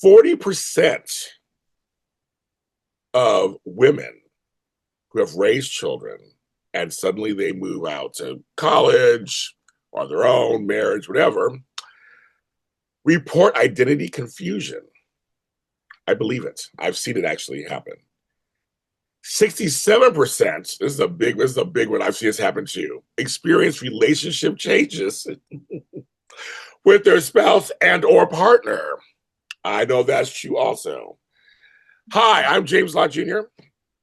40% of women who have raised children and suddenly they move out to college or their own marriage, whatever, report identity confusion. I believe it. I've seen it actually happen. 67%, this is a big one. I've seen this happen too, experience relationship changes with their spouse and or partner. I know that's true also. Hi, I'm James Lott Jr.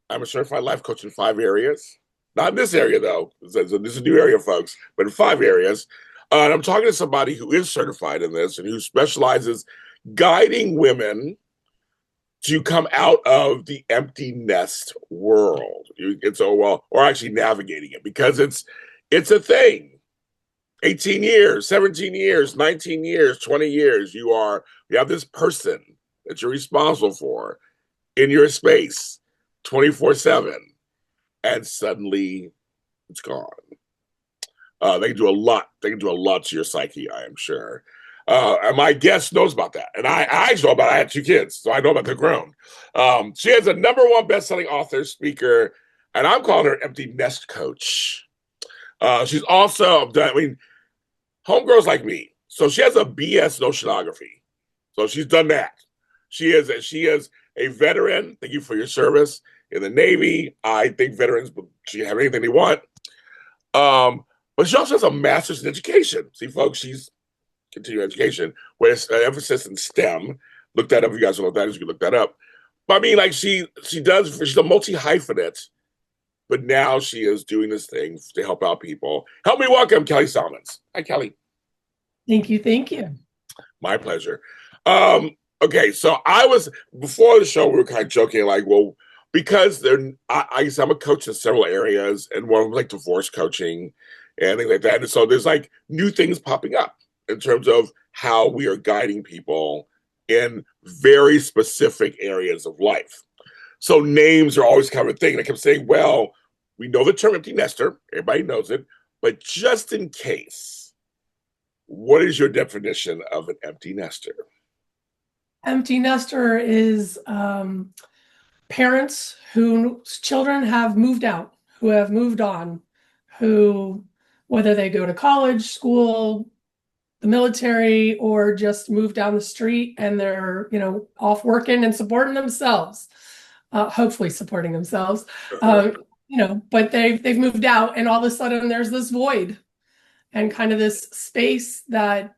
I'm a certified life coach in 5 areas. Not in this area, though. This is a new area, folks, but in 5 areas. And I'm talking to somebody who is certified in this and who specializes guiding women to come out of the empty nest world. Or actually navigating it, because it's a thing. 18 years, 17 years, 19 years, 20 years, you have this person that you're responsible for in your space 24/7, and suddenly it's gone. They can do a lot. They can do a lot to your psyche, I am sure. And my guest knows about that. And I know about it. I had 2 kids, so I know about the grown. She is a #1 best-selling author, speaker, and I'm calling her empty nest coach. She's also done, homegirls like me. So she has a BS in oceanography. So she's done that. She is a veteran. Thank you for your service in the Navy. I think veterans should have anything they want. But she also has a master's in education. See, folks, she's continuing education with an emphasis in STEM. Look that up if you guys don't know what that is. You can look that up. But she's a multi-hyphenate, but now she is doing this thing to help out people. Help me welcome Kelly Salmons. Hi, Kelly. Thank you. Thank you. My pleasure. Okay, so before the show, we were kind of joking, like, well, because I'm a coach in several areas, and one of them like divorce coaching and things like that. And so there's like new things popping up in terms of how we are guiding people in very specific areas of life. So names are always kind of a thing. And I kept saying, well, we know the term empty nester, everybody knows it, but just in case, what is your definition of an empty nester? Empty nester is parents whose children have moved out, who have moved on, who, whether they go to college, school, the military, or just move down the street and they're, off working and supporting themselves, hopefully supporting themselves, but they've moved out, and all of a sudden there's this void and kind of this space that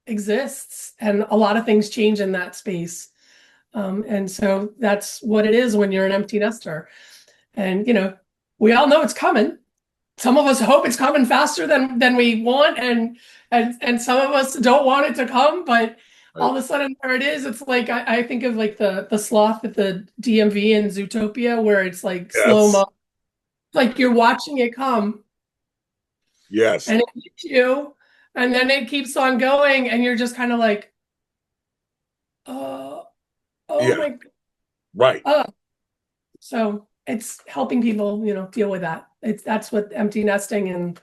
exists, and a lot of things change in that space. And so that's what it is when you're an empty nester. And, we all know it's coming. Some of us hope it's coming faster than we want. And some of us don't want it to come, but all of a sudden there it is. It's like, I think of like the sloth at the DMV in Zootopia, where it's like slow-mo, like you're watching it come. Yes. And it hits you, and then it keeps on going, and you're just kind of like, oh yeah. My God. Right. So it's helping people, deal with that. That's what empty nesting and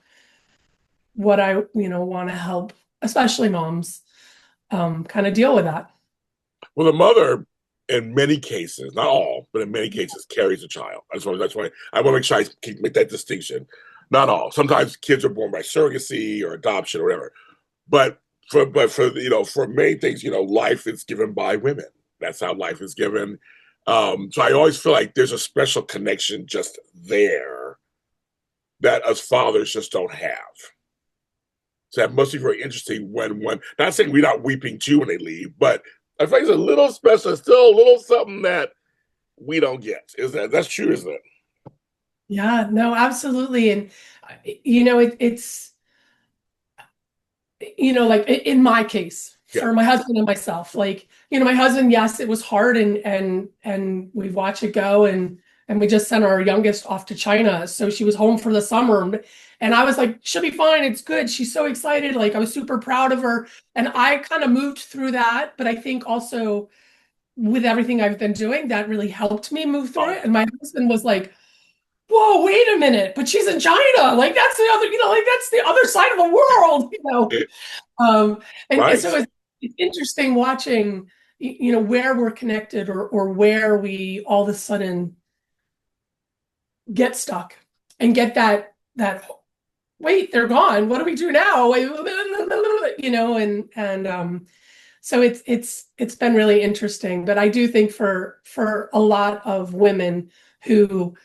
what I, want to help, especially moms, kind of deal with that. Well, the mother, in many cases, not all, but in many cases, carries a child. That's why I want to make sure I make that distinction. Not all. Sometimes kids are born by surrogacy or adoption or whatever. But for many things, life is given by women. That's how life is given. So I always feel like there's a special connection just there that us fathers just don't have. So that must be very interesting when not saying we're not weeping too when they leave, but I feel like it's a little special, still a little something that we don't get. That's true, isn't it? Yeah, no, absolutely. And it's like in my case, for my husband and myself, like, my husband, yes, it was hard, and we watch it go, and we just sent our youngest off to China. So she was home for the summer, and I was like, she'll be fine. It's good. She's so excited. Like, I was super proud of her. And I kind of moved through that. But I think also with everything I've been doing, that really helped me move through it. And my husband was like, whoa, wait a minute, but she's in China. Like, that's the other, that's the other side of the world, And so it's interesting watching where we're connected or where we all of a sudden get stuck and get that wait, they're gone. What do we do now? So it's been really interesting. But I do think for a lot of women who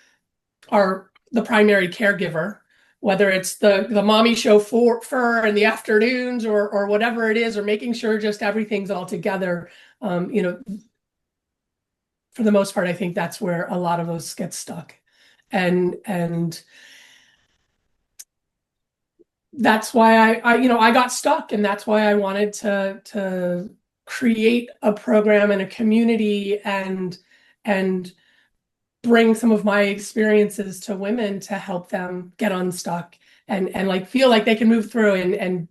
are the primary caregiver, whether it's the mommy show for fur in the afternoons or whatever it is, or making sure just everything's all together, for the most part, I think that's where a lot of us get stuck. And that's why I got stuck, and that's why I wanted to create a program and a community and bring some of my experiences to women to help them get unstuck and like feel like they can move through and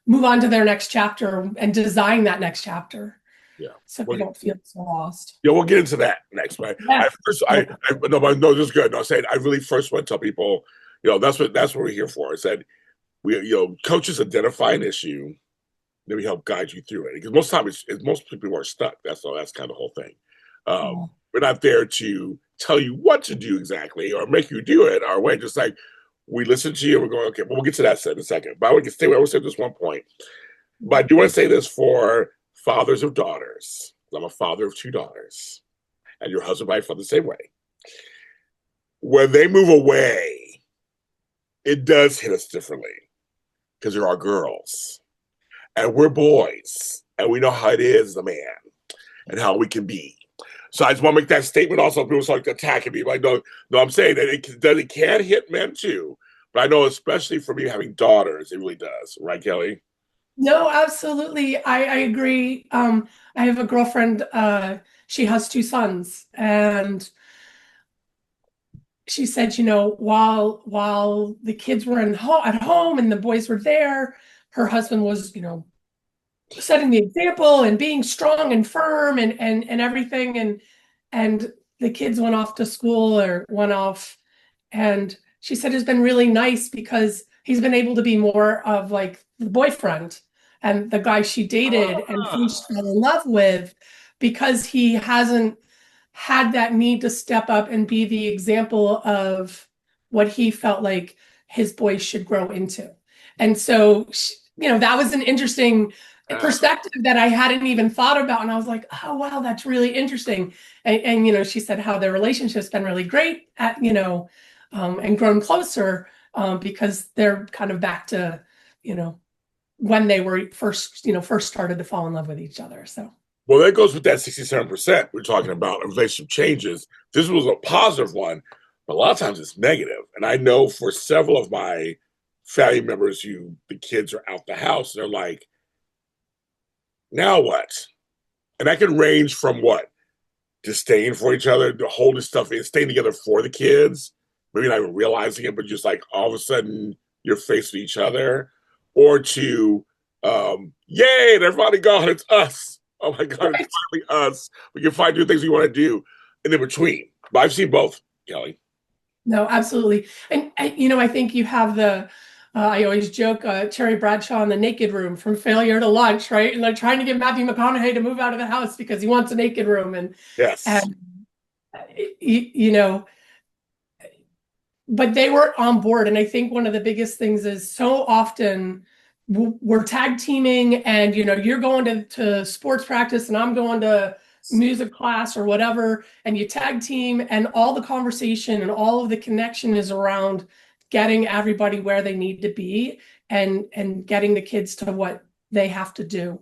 move on to their next chapter and design that next chapter. Yeah. So they don't feel so lost. Yeah, we'll get into that next. Right? Yeah. No, this is good. No, I'm saying I really first want to tell people, that's what we're here for. Is that coaches identify an issue, then we help guide you through it. Because most times, most people are stuck. That's all. That's kind of the whole thing. We're not there to tell you what to do exactly or make you do it our way. Just like we listen to you, and we're going, okay, well, we'll get to that in a second. But I want to stay. I want to say this one point. But I do want to say this for fathers of daughters. I'm a father of 2 daughters, and your husband might feel the same way. When they move away, it does hit us differently because they're our girls, and we're boys, and we know how it is as a man and how we can be. So I just want to make that statement. Also, people start attacking me. Like, no, I'm saying that it can hit men too, but I know especially for me having daughters, it really does. Right, Kelly? No, absolutely. I agree. I have a girlfriend, she has 2 sons, and she said, while the kids were at home and the boys were there, her husband was, setting the example and being strong and firm and everything. And the kids went off to school or went off. And she said it's been really nice because he's been able to be more of like the boyfriend and the guy she dated and who she fell in love with, because he hasn't had that need to step up and be the example of what he felt like his boys should grow into. And so, that was an interesting perspective that I hadn't even thought about. And I was like, oh, wow, that's really interesting. And she said how their relationship's been really great and grown closer because they're kind of back to, when they were first started to fall in love with each other. So. Well, that goes with that 67% we're talking about. Relationship changes. This was a positive one, but a lot of times it's negative. And I know for several of my family members the kids are out the house, they're like, now what? And that can range from what? Disdain for each other, to holding stuff in, staying together for the kids, maybe not even realizing it, but just like all of a sudden you're faced with each other, or to, yay, they're finally gone, it's us. Oh my God, it's finally us. We can find new things we want to do in between. But I've seen both, Kelly. No, absolutely. And I think you have I always joke, Terry Bradshaw in The Naked Room, from failure to lunch, right? And they're trying to get Matthew McConaughey to move out of the house because he wants a naked room. And yes, but they were on board. And I think one of the biggest things is so often we're tag teaming, and you're going to sports practice and I'm going to music class or whatever, and you tag team, and all the conversation and all of the connection is around getting everybody where they need to be and getting the kids to what they have to do.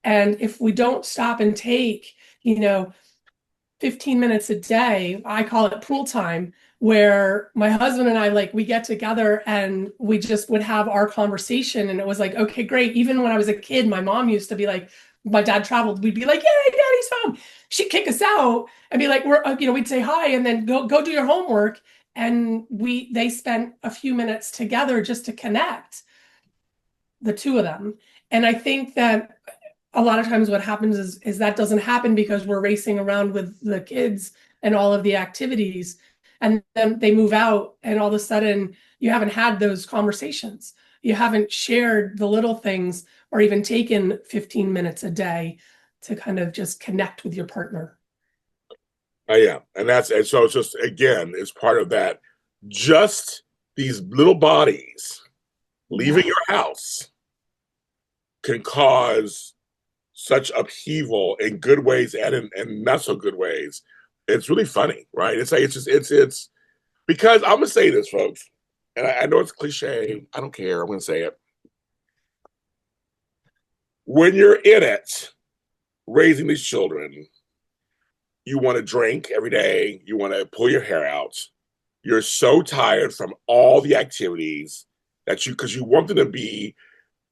And if we don't stop and take 15 minutes a day, I call it pool time, where my husband and I, we get together and we just would have our conversation. And it was like, okay, great. Even when I was a kid, my mom used to be like, my dad traveled, we'd be like, yay, daddy's home. She'd kick us out and be like, we'd say hi and then go do your homework. And they spent a few minutes together just to connect, the 2 of them. And I think that a lot of times what happens is that doesn't happen because we're racing around with the kids and all of the activities, and then they move out and all of a sudden you haven't had those conversations. You haven't shared the little things or even taken 15 minutes a day to kind of just connect with your partner. Yeah. And so it's just, again, it's part of that. Just these little bodies leaving your house can cause such upheaval in good ways and in not so good ways. It's really funny, right? It's like, it's because I'm going to say this, folks, and I know it's cliche. I don't care. I'm going to say it. When you're in it, raising these children, you want to drink every day. You want to pull your hair out. You're so tired from all the activities because you want them to be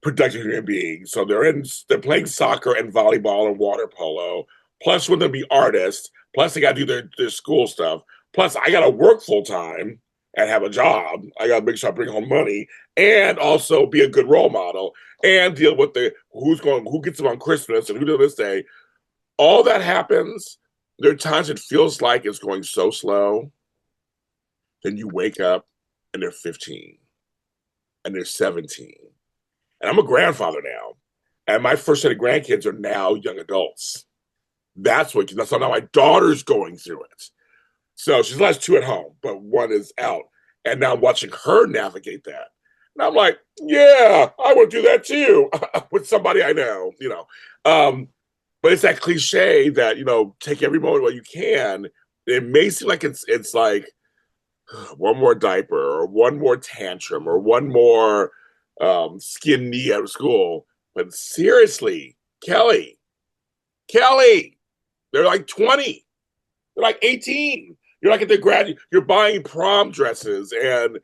productive human beings. So they're playing soccer and volleyball and water polo. Plus, when they be artists. Plus, they got to do their school stuff. Plus, I got to work full time and have a job. I got to make sure I bring home money and also be a good role model and deal with who gets them on Christmas and who does this day. All that happens. There are times it feels like it's going so slow. Then you wake up and they're 15 and they're 17. And I'm a grandfather now. And my first set of grandkids are now young adults. So now my daughter's going through it. So she's last two at home, but one is out. And now I'm watching her navigate that. And I'm like, yeah, I would do that too with somebody I know, but it's that cliche that, take every moment while you can. It may seem like it's like one more diaper or one more tantrum or one more skin knee out of school. But seriously, Kelly, they're like 20. They're like 18. You're like at the you're buying prom dresses and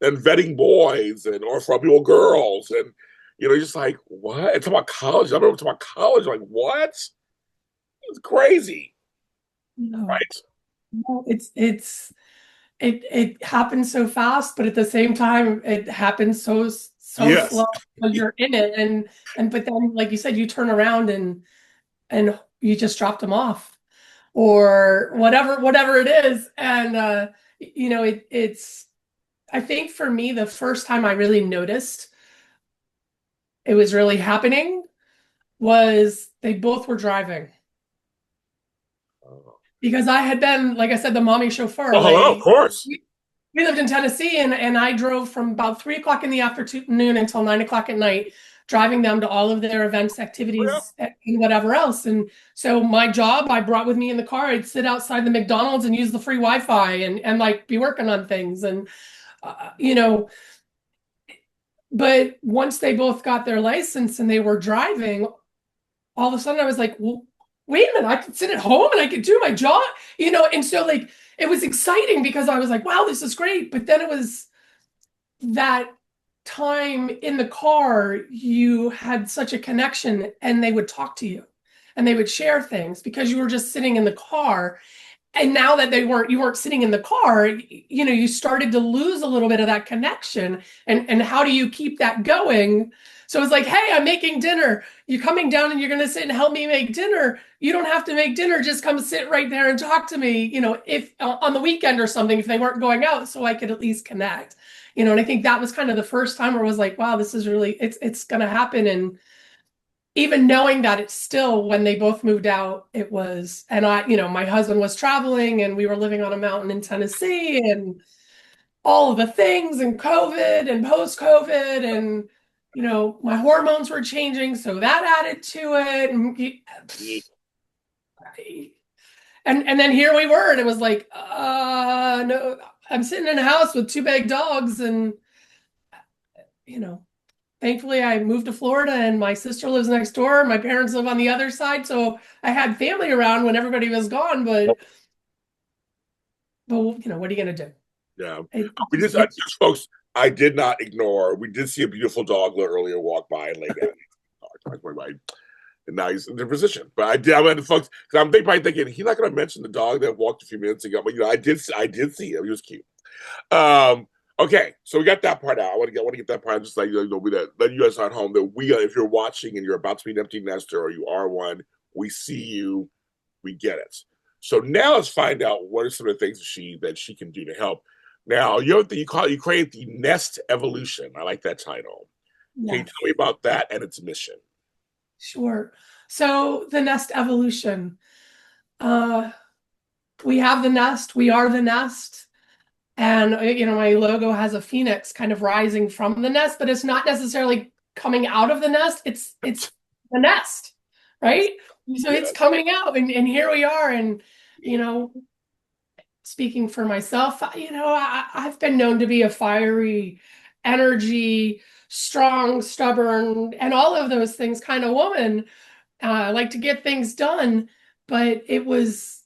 vetting boys or for people girls. And, just like, what? It's about college. I remember talking about college. Like, what? It's crazy. No, Right. no, it happens so fast, but at the same time, it happens so Yes. slow when you're in it. And but then, like you said, you turn around and you just dropped them off or whatever it is. And it's I think for me, the first time I really noticed it was really happening was they both were driving. Because I had been, like I said, the mommy chauffeur. Oh, hello, of course. We lived in Tennessee, and I drove from about 3 o'clock in the afternoon until 9 o'clock at night, driving them to all of their events, Oh, activities, and whatever else. And so my job, I brought with me in the car. I'd sit outside the McDonald's and use the free Wi-Fi and like be working on things. And uh, you know, but once they both got their license and they were driving, all of a sudden I was like, well, wait a minute, I could sit at home and I could do my job, and so like it was exciting because I was like, wow, this is great. But then it was that time in the car, you had such a connection and they would talk to you and they would share things because you were just sitting in the car. And now that you weren't sitting in the car, you started to lose a little bit of that connection. And how do you keep that going? So it's like, hey, I'm making dinner. You're coming down and you're going to sit and help me make dinner. You don't have to make dinner. Just come sit right there and talk to me, if on the weekend or something, if they weren't going out, so I could at least connect, and I think that was kind of the first time where I was like, wow, this is really, it's going to happen. And even knowing that it's still, when they both moved out, it was, and my husband was traveling and we were living on a mountain in Tennessee and all of the things and COVID and post-COVID and, my hormones were changing. So that added to it. And then here we were and it was like, no, I'm sitting in a house with two big dogs and, thankfully I moved to Florida and my sister lives next door. My parents live on the other side. So I had family around when everybody was gone, but what are you going to do? yeah. Folks, I did not ignore. We did see a beautiful dog a little earlier walk by and lay down. And now he's in their position. But I went to folks because I'm probably thinking he's not going to mention the dog that walked a few minutes ago. But I did see him. He was cute. Okay, so we got that part out. I want to get that part. Just like let you guys at home that if you're watching and you're about to be an empty nester or you are one, we see you. We get it. So now let's find out what are some of the things that she can do to help. Now you create the Nest Evolution. I like that title. Yeah. Can you tell me about that and its mission? Sure. So the Nest Evolution. We have the nest, we are the nest. And my logo has a phoenix kind of rising from the nest, but it's not necessarily coming out of the nest. It's the nest, right? So it's coming out, and here we are. And you know, speaking for myself, I've been known to be a fiery, energy, strong, stubborn, and all of those things kind of woman. I like to get things done, but it was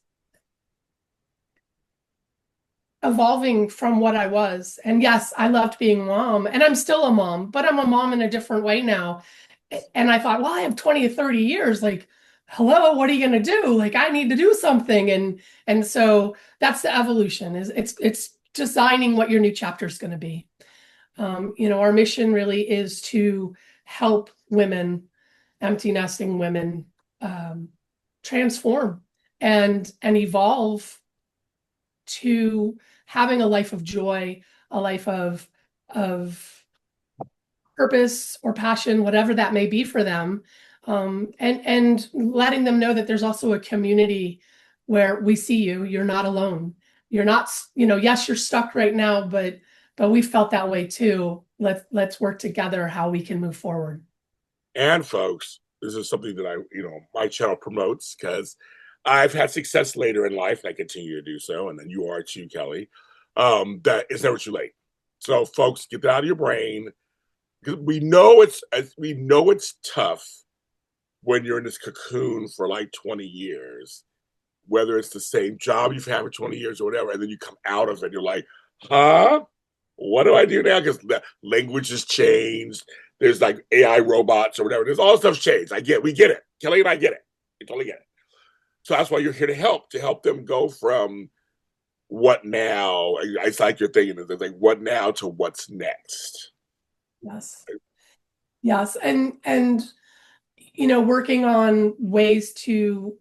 evolving from what I was. And yes, I loved being a mom, and I'm still a mom, but I'm a mom in a different way now. And I thought, well, I have 20 or 30 years. Like, hello, what are you going to do? Like, I need to do something. And so that's the evolution. Is it's designing what your new chapter is going to be. Our mission really is to help women, empty nesting women, transform and evolve to having a life of joy, a life of purpose or passion, whatever that may be for them, and letting them know that there's also a community where we see you. You're not alone. You're not, yes, you're stuck right now, but we felt that way too. Let's work together how we can move forward. And folks, this is something that my channel promotes because I've had success later in life, and I continue to do so, and then you are too, Kelly. That it's never too late. So, folks, get that out of your brain. We know it's tough when you're in this cocoon for like 20 years, whether it's the same job you've had for 20 years or whatever, and then you come out of it, you're like, huh? What do I do now? Because the language has changed. There's like AI robots or whatever. There's all stuff's changed. We get it. Kelly and I get it. We totally get it. So that's why you're here to help them go from what now. It's like you're thinking, it's like what now to what's next. Yes. Yes. And working on ways to,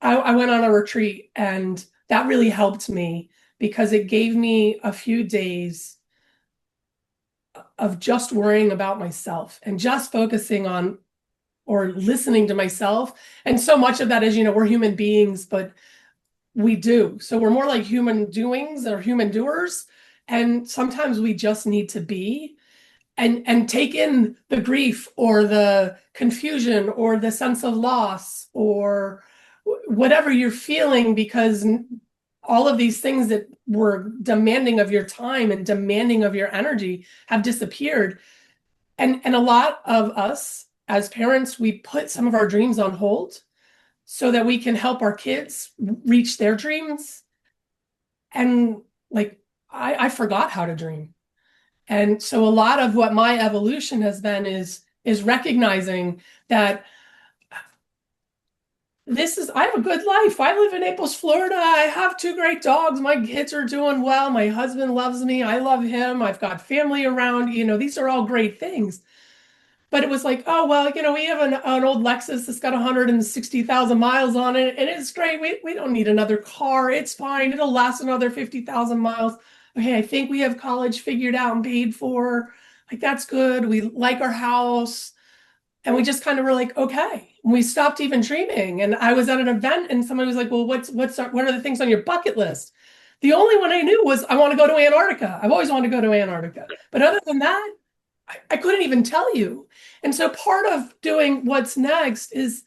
I went on a retreat, and that really helped me because it gave me a few days of just worrying about myself and just focusing on or listening to myself. And so much of that is, we're human beings, but we do. So we're more like human doings or human doers. And sometimes we just need to be and take in the grief or the confusion or the sense of loss or whatever you're feeling, because all of these things that were demanding of your time and demanding of your energy have disappeared. And a lot of us as parents, we put some of our dreams on hold so that we can help our kids reach their dreams. And like, I forgot how to dream. And so a lot of what my evolution has been is recognizing that I have a good life. I live in Naples, Florida. I have two great dogs. My kids are doing well. My husband loves me. I love him. I've got family around. These are all great things. But it was like, oh, well, we have an old Lexus that's got 160,000 miles on it, and it's great. We don't need another car. It's fine. It'll last another 50,000 miles. Okay, I think we have college figured out and paid for. Like, that's good. We like our house. And we just kind of were like, okay. And we stopped even dreaming. And I was at an event, and somebody was like, well, what are the things on your bucket list? The only one I knew was I want to go to Antarctica. I've always wanted to go to Antarctica. But other than that, I couldn't even tell you. And so part of doing what's next is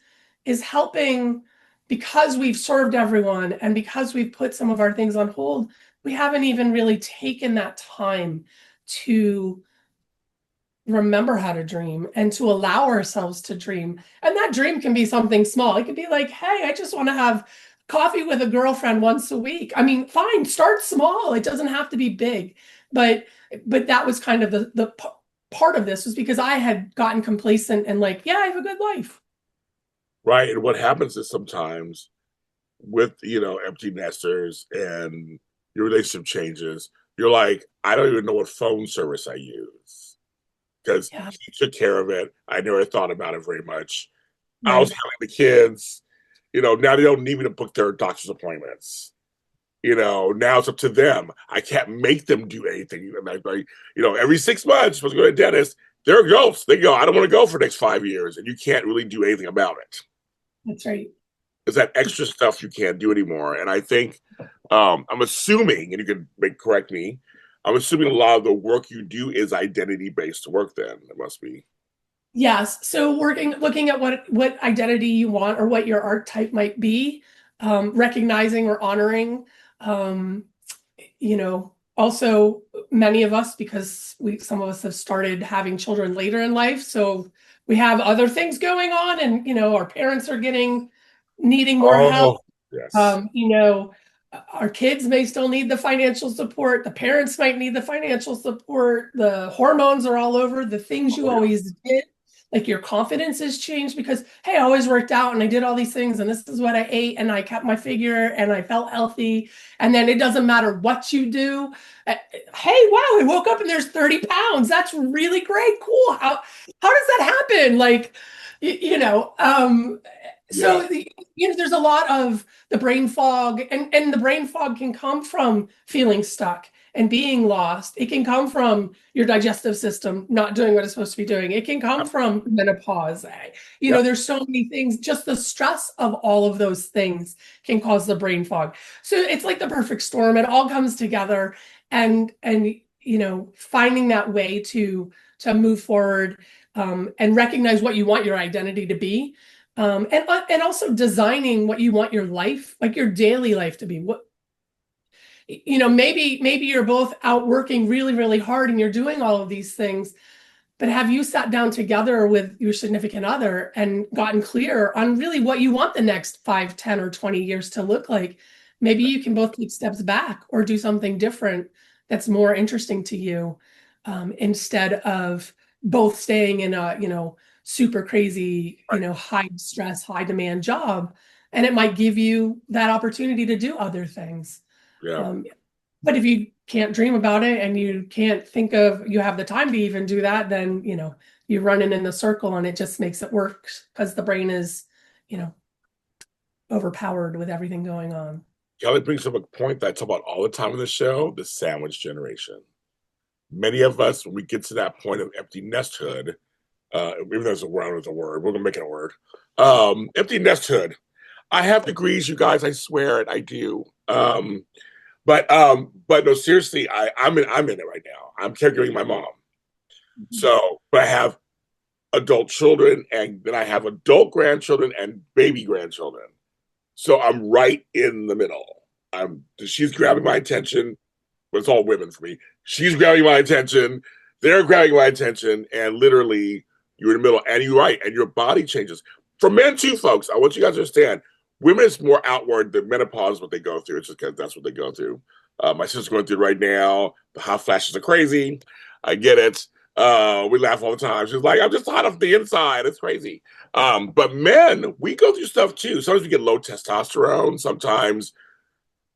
helping, because we've served everyone and because we've put some of our things on hold, we haven't even really taken that time to remember how to dream and to allow ourselves to dream. And that dream can be something small. It could be like, hey, I just want to have coffee with a girlfriend once a week. I mean, fine, start small. It doesn't have to be big. But that was kind of the part of this, was because I had gotten complacent and like, yeah, I have a good life. Right. And what happens is sometimes with, empty nesters and your relationship changes, you're like, I don't even know what phone service I use because he took care of it. I never thought about it very much. Right. I was handling the kids, now they don't need me to book their doctor's appointments. Now it's up to them. I can't make them do anything. Every 6 months, you're supposed to go to the dentist. They're adults. They go, I don't want to go for the next 5 years, and you can't really do anything about it. That's right. It's that extra stuff you can't do anymore. And I think I'm assuming, and you can correct me, I'm assuming a lot of the work you do is identity based work. Then it must be. Yes. So looking at what identity you want or what your archetype might be, recognizing or honoring, um, also many of us, because some of us have started having children later in life, so we have other things going on, and our parents are needing more help. Oh, yes. Our kids may still need the financial support. The parents might need the financial support. The hormones are all over. The things you Oh, yeah. always did, like your confidence has changed because, hey, I always worked out and I did all these things and this is what I ate and I kept my figure and I felt healthy. And then it doesn't matter what you do. Hey, wow, I woke up and there's 30 pounds. That's really great. Cool. How does that happen? Like, you know, Yeah. so there's a lot of the brain fog, and the brain fog can come from feeling stuck and being lost. It can come from your digestive system not doing what it's supposed to be doing. It can come from menopause. Yep. There's so many things. Just the stress of all of those things can cause the brain fog. So it's like the perfect storm. It all comes together, and finding that way to move forward, and recognize what you want your identity to be, and also designing what you want your life, like your daily life, to be. Maybe you're both out working really, really hard and you're doing all of these things, but have you sat down together with your significant other and gotten clear on really what you want the next 5, 10, or 20 years to look like? Maybe you can both take steps back or do something different that's more interesting to you, instead of both staying in a, super crazy, Right. high stress, high demand job. And it might give you that opportunity to do other things. Yeah. Um, but if you can't dream about it and you can't think of you have the time to even do that, then you're running in the circle and it just makes it work because the brain is, you know, overpowered with everything going on. Kelly brings up a point that I talk about all the time in the show: the sandwich generation. Many of us, when we get to that point of empty nesthood, even though it's a word, we're gonna make it a word. Empty nesthood. I have degrees, you guys. I swear it. I do. But no, seriously, I'm in it right now. I'm caregiving my mom. So, but I have adult children, and then I have adult grandchildren and baby grandchildren. So I'm right in the middle. She's grabbing my attention, but it's all women for me. She's grabbing my attention. They're grabbing my attention, and literally, you're in the middle. And you're right, and your body changes. For men too, folks. I want you guys to understand. Women is more outward. The menopause is what they go through. It's just because that's what they go through. My sister's going through it right now. The hot flashes are crazy. I get it. We laugh all the time. She's like, I'm just hot off the inside. It's crazy. But men, we go through stuff too. Sometimes we get low testosterone. Sometimes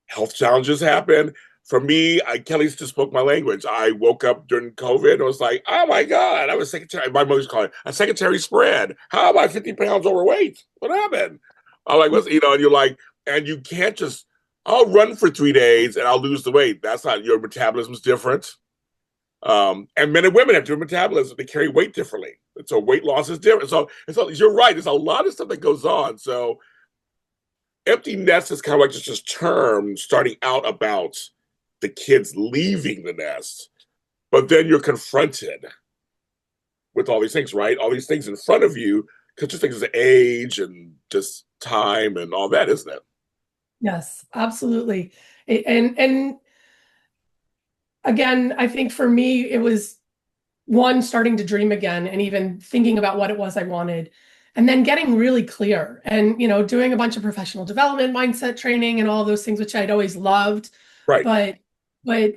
health challenges happen. For me, Kelly just spoke my language. I woke up during COVID and was like, oh my God, I was secretary. My mother's calling it a secretary spread. How am I 50 pounds overweight? What happened? I'm like, what's, and you're like, and you can't just, I'll run for 3 days and I'll lose the weight. That's not, your metabolism's different. And men and women have different metabolism. They carry weight differently. And so weight loss is different. So you're right. There's a lot of stuff that goes on. So empty nest is kind of like just this term starting out about the kids leaving the nest, but then you're confronted with all these things, right? All these things in front of you, because just things as age and just time and all that, isn't it? Yes, absolutely. And again, I think for me, it was one, starting to dream again and even thinking about what it was I wanted, and then getting really clear and, doing a bunch of professional development, mindset training, and all those things, which I'd always loved. Right. But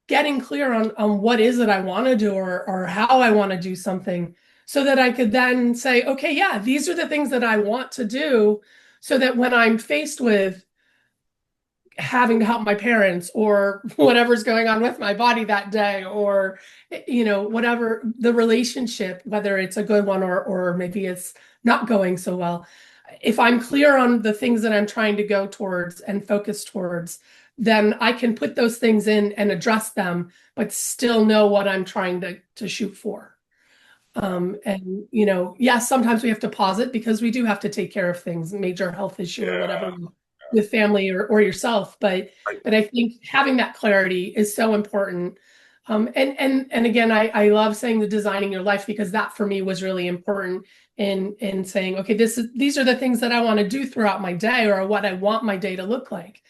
getting clear on what is it I want to do, or how I want to do something, so that I could then say, okay, yeah, these are the things that I want to do, so that when I'm faced with having to help my parents or whatever's going on with my body that day, or whatever the relationship, whether it's a good one or maybe it's not going so well, if I'm clear on the things that I'm trying to go towards and focus towards, then I can put those things in and address them, but still know what I'm trying to shoot for. And yes, sometimes we have to pause it because we do have to take care of things, major health issue or Yeah. whatever with family or yourself. But I think having that clarity is so important. And again, I love saying the designing your life, because that for me was really important in saying, okay, these are the things that I want to do throughout my day, or what I want my day to look like.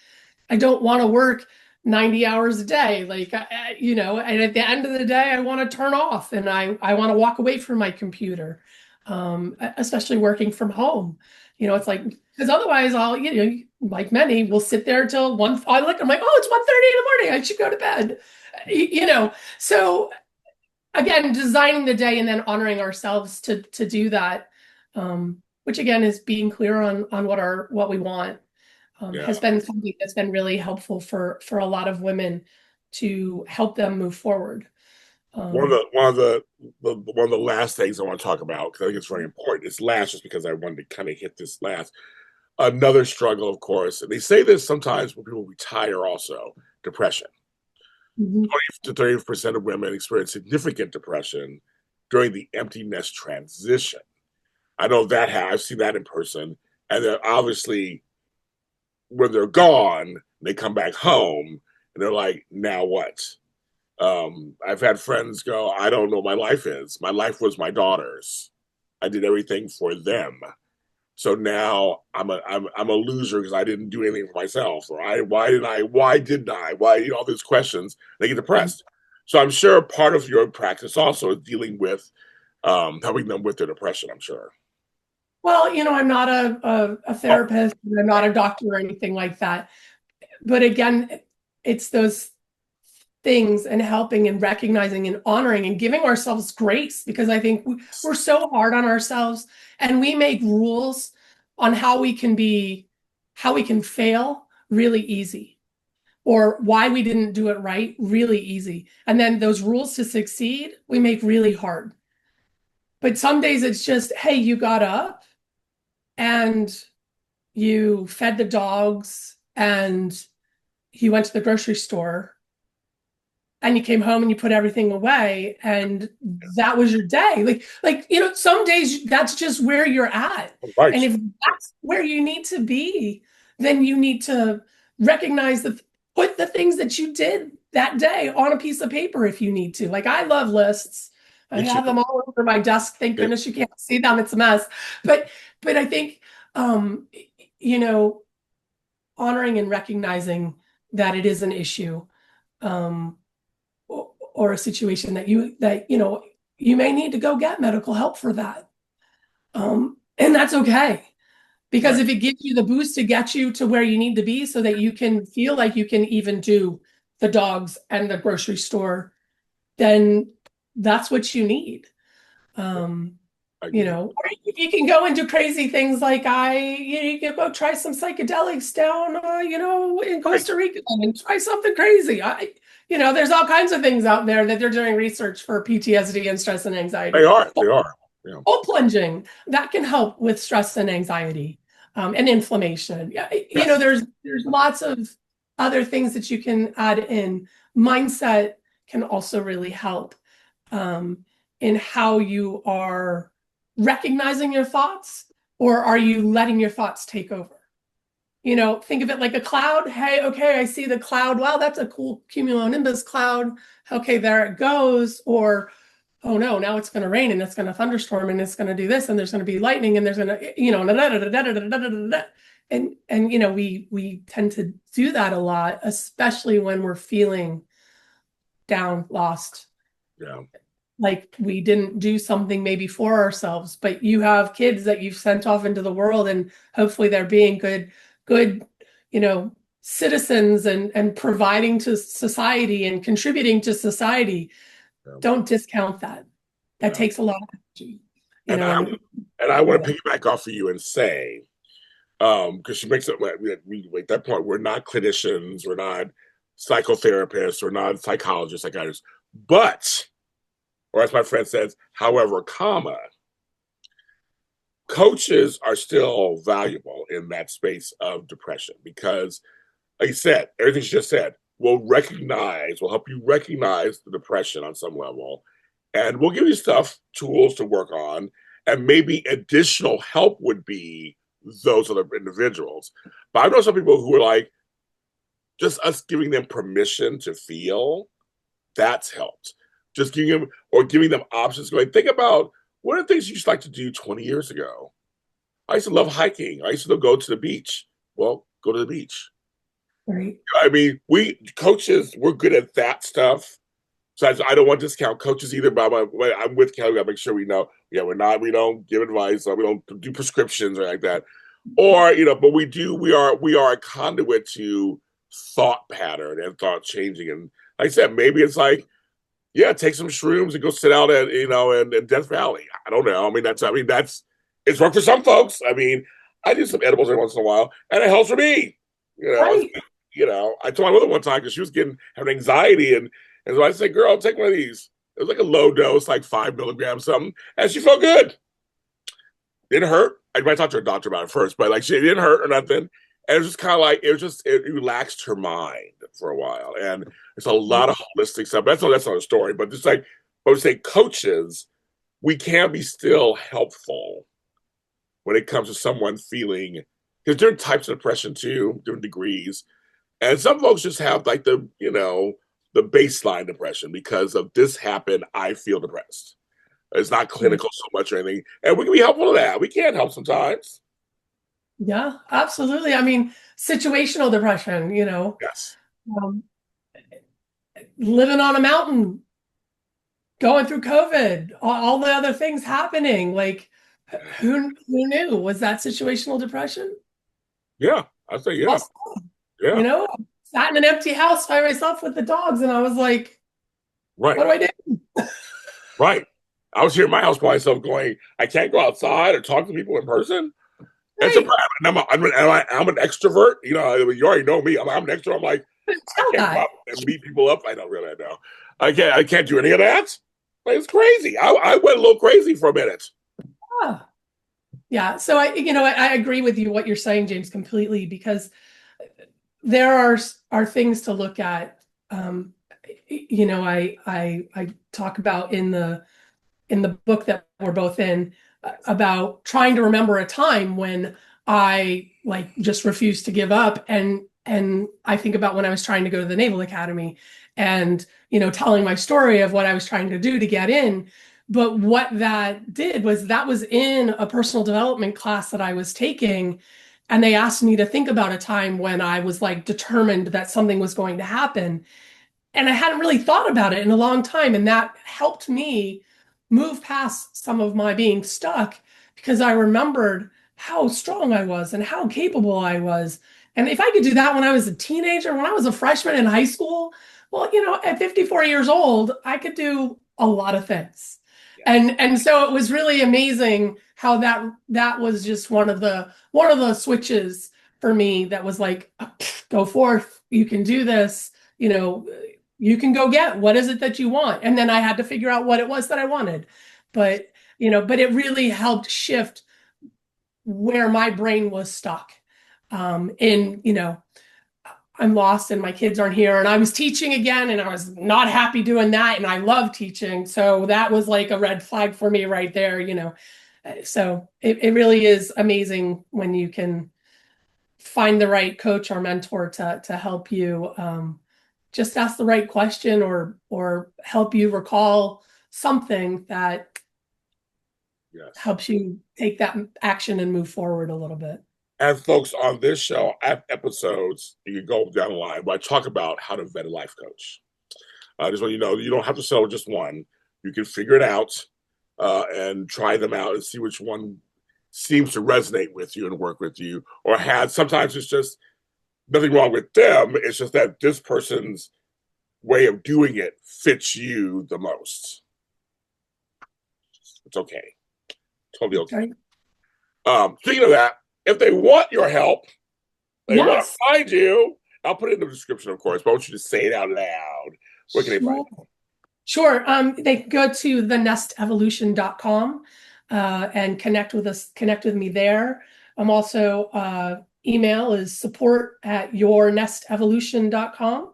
I don't want to work 90 hours a day. Like, and at the end of the day, I want to turn off and I want to walk away from my computer, especially working from home. It's like, because otherwise like many will sit there till I'm like, oh, it's 1:30 in the morning. I should go to bed. So again, designing the day and then honoring ourselves to do that, which again is being clear on what we want. Has been something that's been really helpful for a lot of women to help them move forward. One of the last things I want to talk about, because I think it's very important. It's last just because I wanted to kind of hit this last. Another struggle, of course, and they say this sometimes when people retire also, depression. 20 to 30% of women experience significant depression during the empty nest transition. I know that I've seen that in person. And then obviously when they're gone, they come back home and they're like, now what? I've had friends go, I don't know what my life is. My life was my daughter's. I did everything for them. So now I'm a loser because I didn't do anything for myself. Or why didn't I? All these questions, they get depressed. So I'm sure part of your practice also is dealing with helping them with their depression, I'm sure. Well, I'm not a therapist, I'm not a doctor or anything like that. But again, it's those things, and helping and recognizing and honoring and giving ourselves grace, because I think we're so hard on ourselves, and we make rules on how we can fail really easy, or why we didn't do it right really easy. And then those rules to succeed, we make really hard. But some days it's just, hey, you got up and you fed the dogs and you went to the grocery store and you came home and you put everything away, and that was your day. Some days that's just where you're at. Right. And if that's where you need to be, then you need to recognize put the things that you did that day on a piece of paper if you need to. Like, I love lists. I have them all over my desk. Thank goodness you can't see them. It's a mess. But I think, honoring and recognizing that it is an issue, or a situation that you may need to go get medical help for that. And that's okay. Because if it gives you the boost to get you to where you need to be so that you can feel like you can even do the dogs and the grocery store, then that's what you need. Or you can go and do crazy things like you can go try some psychedelics down, in Costa Rica and try something crazy. There's all kinds of things out there that they're doing research for PTSD and stress and anxiety. They are. Yeah. Hole plunging, that can help with stress and anxiety, and inflammation. Yeah, there's lots of other things that you can add in. Mindset can also really help in how you are recognizing your thoughts, or are you letting your thoughts take over? Think of it like a cloud. Hey, okay, I see the cloud. Wow, that's a cool cumulonimbus cloud. Okay, there it goes. Or, oh no, now it's going to rain and it's going to thunderstorm and it's going to do this and there's going to be lightning and there's going to, and we tend to do that a lot, especially when we're feeling down, lost. Yeah. Like we didn't do something maybe for ourselves, but you have kids that you've sent off into the world, and hopefully they're being good, citizens and providing to society and contributing to society. Yeah. Don't discount that. That takes a lot of energy. I want to piggyback off of you and say, because she makes it at that point, we're not clinicians, we're not psychotherapists, we're not psychologists, psychiatrists, but, or as my friend says, however, coaches are still valuable in that space of depression, because like you said, everything she just said, will help you recognize the depression on some level. And we'll give you tools to work on. And maybe additional help would be those other individuals. But I know some people who are like, just us giving them permission to feel, that's helped. Just giving them options. Going, think about what are the things you used to like to do 20 years ago? I used to love hiking. I used to go to the beach. Well, go to the beach. Right. I mean, we coaches, we're good at that stuff. So I don't want to discount coaches either, but I'm with Kelly. I make sure we know, yeah, we don't give advice, we don't do prescriptions or like that. Or, but we are a conduit to thought pattern and thought changing. And like I said, maybe it's like, yeah, take some shrooms and go sit out at, in Death Valley. I don't know. It's worked for some folks. I mean, I do some edibles every once in a while and it helps for me. Right. I told my mother one time because she was having anxiety and so I said, girl, take one of these. It was like a low dose, like 5 milligrams, something. And she felt good. Didn't hurt. I might talk to her doctor about it first, but like she didn't hurt or nothing. And it was just kind of like, it relaxed her mind for a while. And there's a lot of holistic stuff. That's not a story, but just like, I would say coaches, we can be still helpful when it comes to someone feeling, because there are types of depression too, different degrees. And some folks just have like the baseline depression because of this happened, I feel depressed. It's not clinical so much or anything. And we can be helpful to that. We can help sometimes. Yeah, absolutely. I mean, situational depression, Yes. um, living on a mountain, going through COVID, all the other things happening. Like, who knew? Was that situational depression? Yeah. I say, yeah. Also, Yeah. sat in an empty house by myself with the dogs, and I was like, Right. what do I do? Right. I was here at my house by myself going, I can't go outside or talk to people in person. It's Right. I'm an extrovert. You already know me. I'm an extrovert. I'm like, I Tell can't go that. out and meet people up. I don't really know. I can't do any of that. Like, it's crazy. I went a little crazy for a minute. Ah. Yeah. So I agree with you what you're saying, James, completely, because there are things to look at. I talk about in the book that we're both in about trying to remember a time when I like just refused to give up, and I think about when I was trying to go to the Naval Academy and telling my story of what I was trying to do to get in. But what that did was that was in a personal development class that I was taking, and they asked me to think about a time when I was like determined that something was going to happen. And I hadn't really thought about it in a long time. And that helped me move past some of my being stuck because I remembered how strong I was and how capable I was. And if I could do that when I was a teenager, when I was a freshman in high school, well, at 54 years old, I could do a lot of things. Yeah. And so it was really amazing how that was just one of the switches for me that was like, go forth, you can do this, you can go get what is it that you want. And then I had to figure out what it was that I wanted. But it really helped shift where my brain was stuck. I'm lost and my kids aren't here. And I was teaching again and I was not happy doing that. And I love teaching. So that was like a red flag for me right there, So it really is amazing when you can find the right coach or mentor to help you just ask the right question or help you recall something that helps you take that action and move forward a little bit. And folks, on this show, I have episodes, you can go down the line, but I talk about how to vet a life coach. Just want you to know, you don't have to settle just one. You can figure it out and try them out and see which one seems to resonate with you and work with you. Or sometimes it's just nothing wrong with them. It's just that this person's way of doing it fits you the most. It's okay. Totally okay. Speaking of that, if they want your help, they want to find you. I'll put it in the description, of course, but I want you to say it out loud. Where can they find you? Sure. They can go to the Nest Evolution.com and connect with me there. I'm also email is support@yournestevolution.com.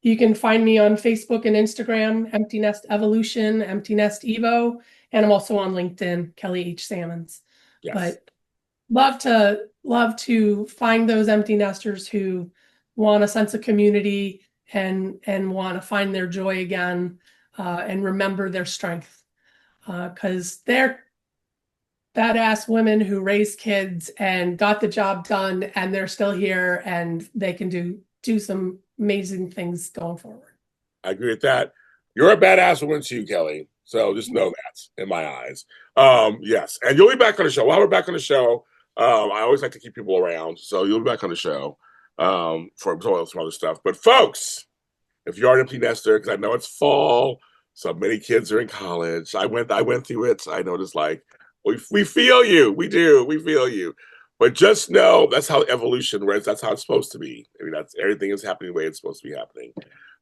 You can find me on Facebook and Instagram, Empty Nest Evolution, Empty Nest Evo, and I'm also on LinkedIn, Kelly H. Salmons. Yes. But love to find those empty nesters who want a sense of community and want to find their joy again, and remember their strength, because they're badass women who raised kids and got the job done, and they're still here, and they can do some amazing things going forward. I agree with that. You're a badass woman too, Kelly. So just know that in my eyes. Yes. And you'll be back on the show. While we're back on the show, I always like to keep people around. So you'll be back on the show for some other stuff. But folks, if you are an empty nester, because I know it's fall, so many kids are in college. I went through it. I know it's like, we feel you. We do. We feel you. But just know that's how evolution works. That's how it's supposed to be. I mean, that's everything is happening the way it's supposed to be happening.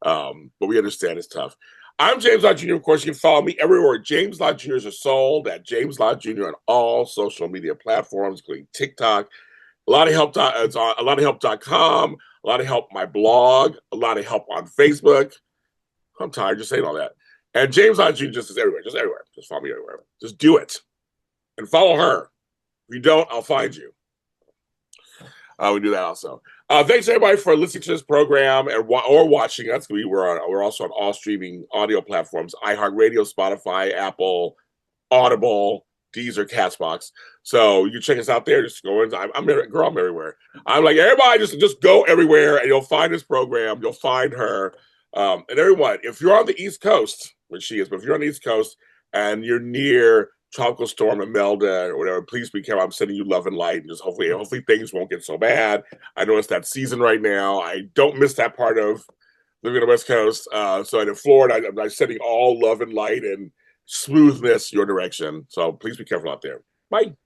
But we understand it's tough. I'm James Lott Jr. Of course, you can follow me everywhere. James Lott Jr. is sold at James Lott Jr. on all social media platforms, including TikTok. A lot of help. It's on a lot of help.com. A lot of help my blog. A lot of help on Facebook. I'm tired just saying all that. And James Lott Jr. just is everywhere. Just everywhere. Just follow me everywhere. Just do it. And follow her. If you don't, I'll find you. We do that also. Thanks everybody for listening to this program or watching us. We're also on all streaming audio platforms: iHeartRadio, Spotify, Apple, Audible, Deezer, Castbox. So you can check us out there. Just go in. I'm everywhere. I'm like everybody. Just go everywhere, and you'll find this program. You'll find her. And everyone, if you're on the East Coast, which she is, but if you're on the East Coast and you're near Tropical Storm Imelda or whatever, please be careful. I'm sending you love and light, and just hopefully things won't get so bad. I know it's that season right now. I don't miss that part of living on the West Coast. So in Florida, I'm sending all love and light and smoothness your direction. So please be careful out there. Bye.